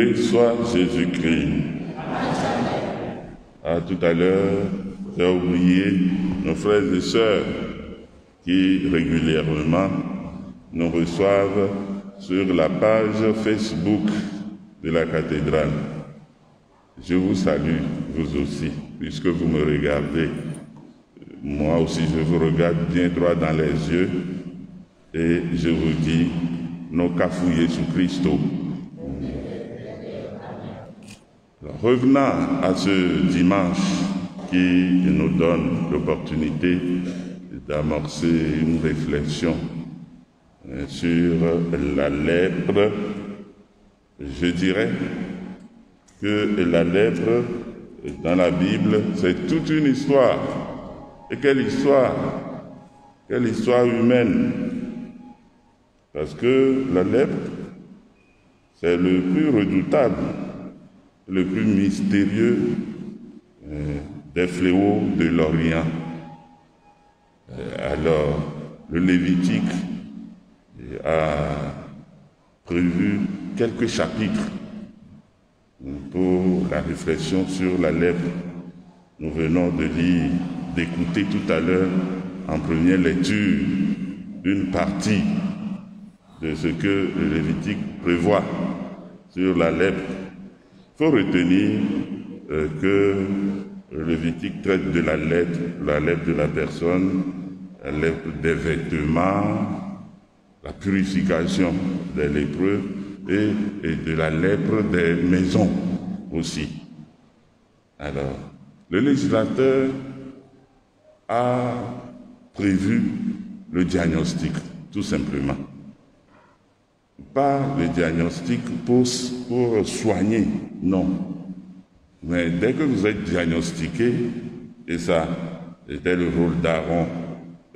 Loué soit Jésus-Christ. À tout à l'heure, j'ai oublié nos frères et sœurs qui régulièrement nous reçoivent sur la page Facebook de la cathédrale. Je vous salue, vous aussi, puisque vous me regardez. Moi aussi, je vous regarde bien droit dans les yeux et je vous dis, nos cafouillés sous Christo. Revenant à ce dimanche qui nous donne l'opportunité d'amorcer une réflexion sur la lèpre, je dirais que la lèpre, dans la Bible, c'est toute une histoire. Et quelle histoire? Quelle histoire humaine? Parce que la lèpre, c'est le plus redoutable, le plus mystérieux des fléaux de l'Orient. Alors, le Lévitique a prévu quelques chapitres pour la réflexion sur la lèpre. Nous venons d'écouter tout à l'heure, en première lecture, une partie de ce que le Lévitique prévoit sur la lèpre. Il faut retenir que le Lévitique traite de la lèpre de la personne, la lèpre des vêtements, la purification des lépreux et de la lèpre des maisons aussi. Alors, le législateur a prévu le diagnostic, tout simplement. Pas le diagnostic pour soigner, non. Mais dès que vous êtes diagnostiqué, et ça était le rôle d'Aaron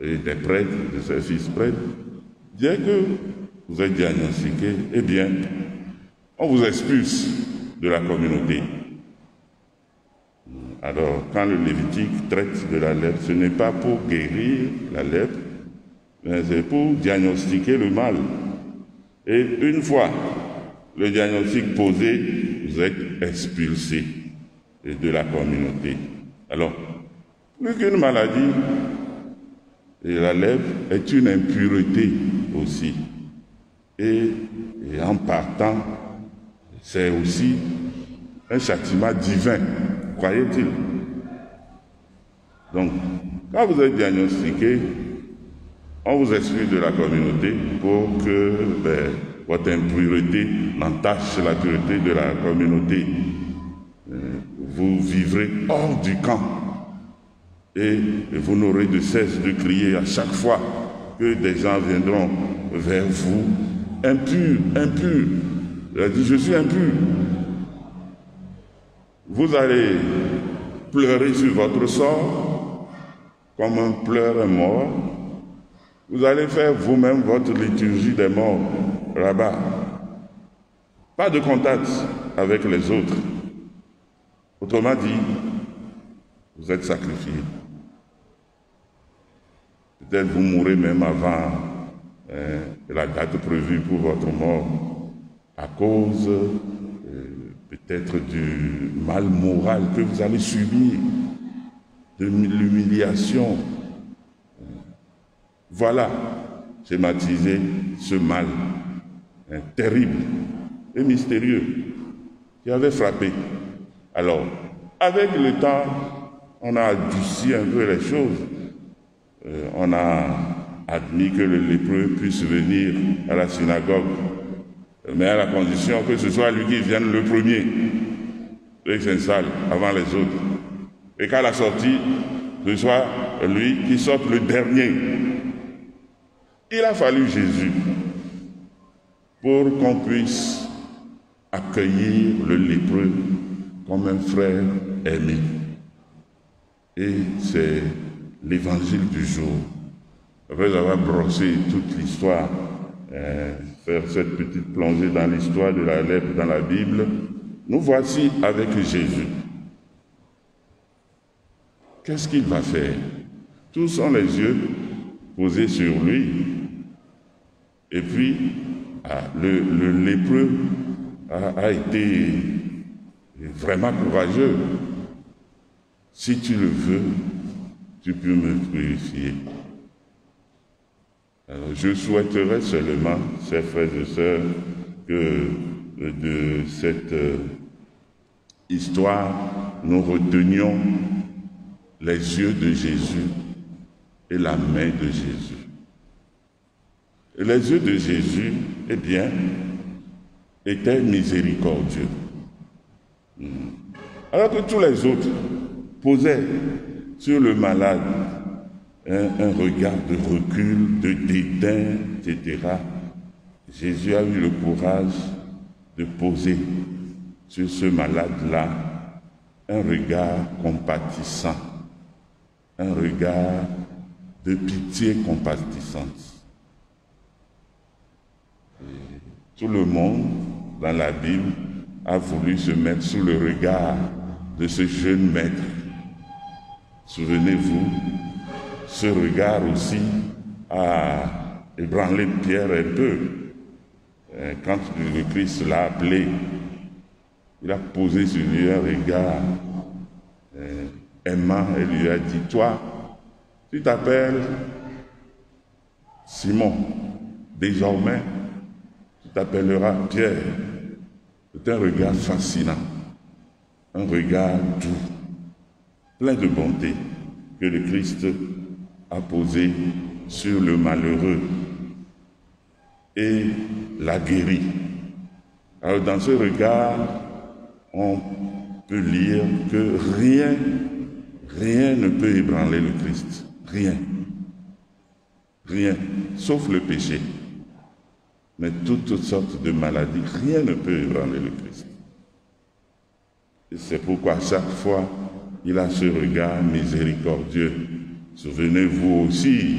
et des prêtres, de ses fils prêtres, dès que vous êtes diagnostiqué, eh bien, on vous expulse de la communauté. Alors, quand le Lévitique traite de la lèpre, ce n'est pas pour guérir la lèpre, mais c'est pour diagnostiquer le mal. Et une fois le diagnostic posé, vous êtes expulsé de la communauté. Alors, plus qu'une maladie, et la lèpre est une impureté aussi. Et en partant, c'est aussi un châtiment divin, croyez-il. Donc, quand vous êtes diagnostiqué, on vous exclut de la communauté pour que votre impureté n'entache la pureté de la communauté. Vous vivrez hors du camp et vous n'aurez de cesse de crier à chaque fois que des gens viendront vers vous. Impur, impur. Il a dit, je suis impur. Vous allez pleurer sur votre sort comme un pleureur mort. Vous allez faire vous-même votre liturgie des morts là-bas. Pas de contact avec les autres. Autrement dit, vous êtes sacrifié. Peut-être vous mourrez même avant la date prévue pour votre mort à cause peut-être du mal moral que vous allez subir, de l'humiliation. Voilà, schématiser ce mal terrible et mystérieux qui avait frappé. Alors, avec le temps, on a adouci un peu les choses. On a admis que le lépreux puisse venir à la synagogue, mais à la condition que ce soit lui qui vienne le premier et s'installe avant les autres. Et qu'à la sortie, ce soit lui qui sorte le dernier. Il a fallu Jésus pour qu'on puisse accueillir le lépreux comme un frère aimé. Et c'est l'évangile du jour. Après avoir brossé toute l'histoire, faire cette petite plongée dans l'histoire de la lèpre dans la Bible, nous voici avec Jésus. Qu'est-ce qu'il va faire? Tous ont les yeux posés sur lui. Et puis, le lépreux a été vraiment courageux. Si tu le veux, tu peux me purifier. Alors, je souhaiterais seulement, chers frères et sœurs, que de cette histoire, nous retenions les yeux de Jésus et la main de Jésus. Et les yeux de Jésus, eh bien, étaient miséricordieux. Alors que tous les autres posaient sur le malade un regard de recul, de dédain, etc. Jésus a eu le courage de poser sur ce malade-là un regard compatissant, un regard de pitié compatissante. Et tout le monde dans la Bible a voulu se mettre sous le regard de ce jeune maître. Souvenez-vous, ce regard aussi a ébranlé Pierre un peu. Quand le Christ l'a appelé, il a posé sur lui un regard aimant et lui a dit, toi, tu t'appelles Simon, désormais tu t'appelleras Pierre. C'est un regard fascinant, un regard doux, plein de bonté que le Christ a posé sur le malheureux et l'a guéri. Alors dans ce regard, on peut lire que rien ne peut ébranler le Christ. Rien, sauf le péché. Mais toutes sortes de maladies, rien ne peut ébranler le Christ. Et c'est pourquoi à chaque fois, il a ce regard miséricordieux. Souvenez-vous aussi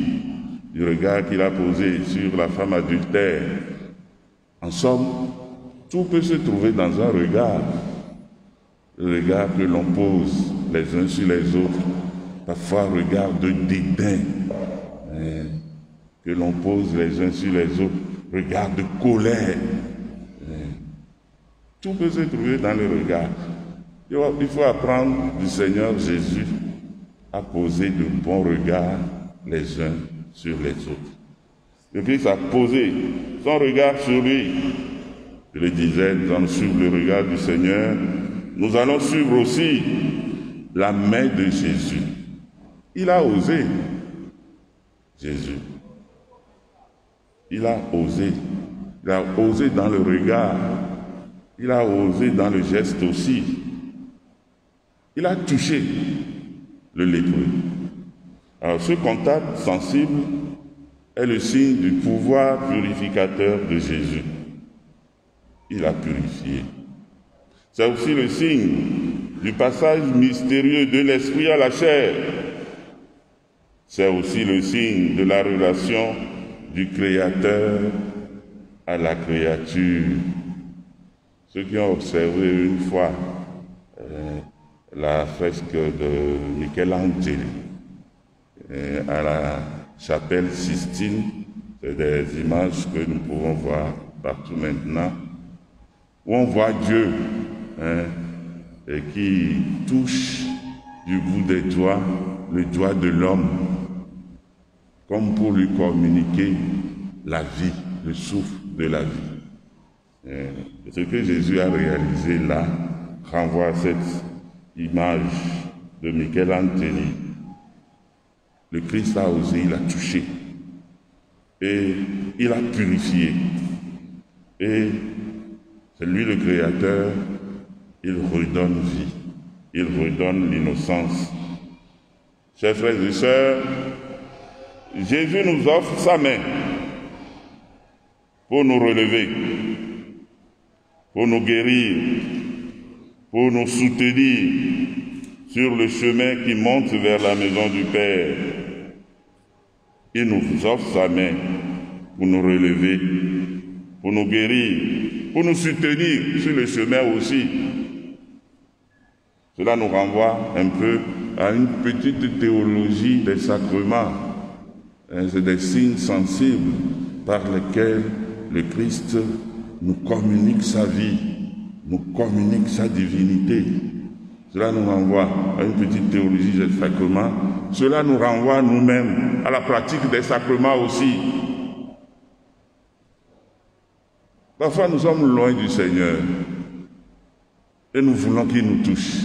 du regard qu'il a posé sur la femme adultère. En somme, tout peut se trouver dans un regard. Le regard que l'on pose les uns sur les autres, parfois un regard de dédain, que l'on pose les uns sur les autres, regard de colère. Tout peut se trouver dans le regard. Il faut apprendre du Seigneur Jésus à poser de bons regards les uns sur les autres. Le Christ a posé son regard sur lui. Je le disais, nous allons suivre le regard du Seigneur. Nous allons suivre aussi la main de Jésus. Il a osé, Jésus. Il a osé. Il a osé dans le regard. Il a osé dans le geste aussi. Il a touché le lépreux. Alors ce contact sensible est le signe du pouvoir purificateur de Jésus. Il a purifié. C'est aussi le signe du passage mystérieux de l'esprit à la chair. C'est aussi le signe de la relation du Créateur à la créature. Ceux qui ont observé une fois la fresque de Michelangelo à la chapelle Sistine, c'est des images que nous pouvons voir partout maintenant, où on voit Dieu et qui touche du bout des doigts le doigt de l'homme, comme pour lui communiquer la vie, le souffle de la vie. Ce que Jésus a réalisé là renvoie à cette image de Michelangelo. Le Christ a osé, il a touché et il a purifié. Et c'est lui le Créateur, il redonne vie, il redonne l'innocence. Chers frères et sœurs, Jésus nous offre sa main pour nous relever, pour nous guérir, pour nous soutenir sur le chemin qui monte vers la maison du Père. Il nous offre sa main pour nous relever, pour nous guérir, pour nous soutenir sur le chemin aussi. Cela nous renvoie un peu à une petite théologie des sacrements. C'est des signes sensibles par lesquels le Christ nous communique sa vie. nous communique sa divinité. Cela nous renvoie à une petite théologie des sacrements. Cela nous renvoie nous-mêmes à la pratique des sacrements aussi. Parfois, nous sommes loin du Seigneur et nous voulons qu'il nous touche.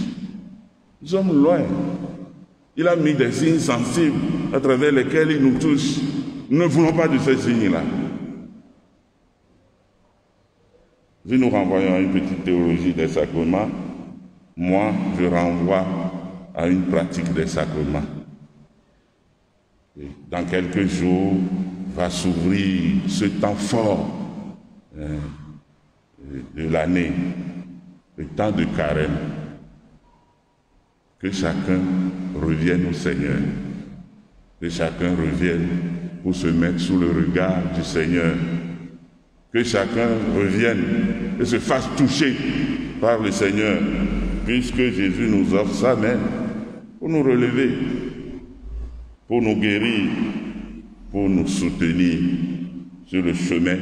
Nous sommes loin. Il a mis des signes sensibles à travers lesquels il nous touche. Nous ne voulons pas de ces signes-là. Si nous renvoyons à une petite théologie des sacrements, moi, je renvoie à une pratique des sacrements. Et dans quelques jours, va s'ouvrir ce temps fort de l'année, le temps de carême. Que chacun revienne au Seigneur, que chacun revienne pour se mettre sous le regard du Seigneur, que chacun revienne et se fasse toucher par le Seigneur, puisque Jésus nous offre sa main pour nous relever, pour nous guérir, pour nous soutenir sur le chemin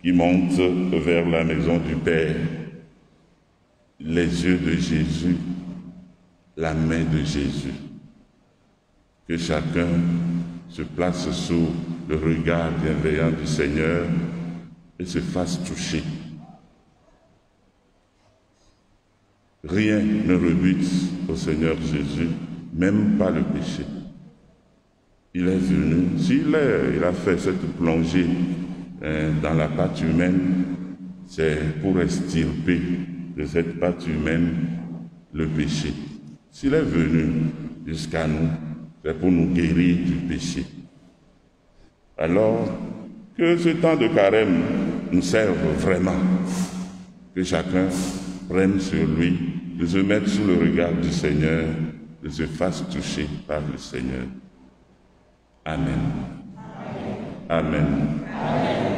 qui monte vers la maison du Père. Les yeux de Jésus, la main de Jésus. Que chacun se place sous le regard bienveillant du Seigneur et se fasse toucher. Rien ne rebute au Seigneur Jésus, même pas le péché. Il est venu, il a fait cette plongée dans la pâte humaine, c'est pour extirper de cette pâte humaine le péché. S'il est venu jusqu'à nous, c'est pour nous guérir du péché. Alors, que ce temps de carême nous serve vraiment, que chacun prenne sur lui, de se mettre sous le regard du Seigneur, de se fasse toucher par le Seigneur. Amen. Amen. Amen.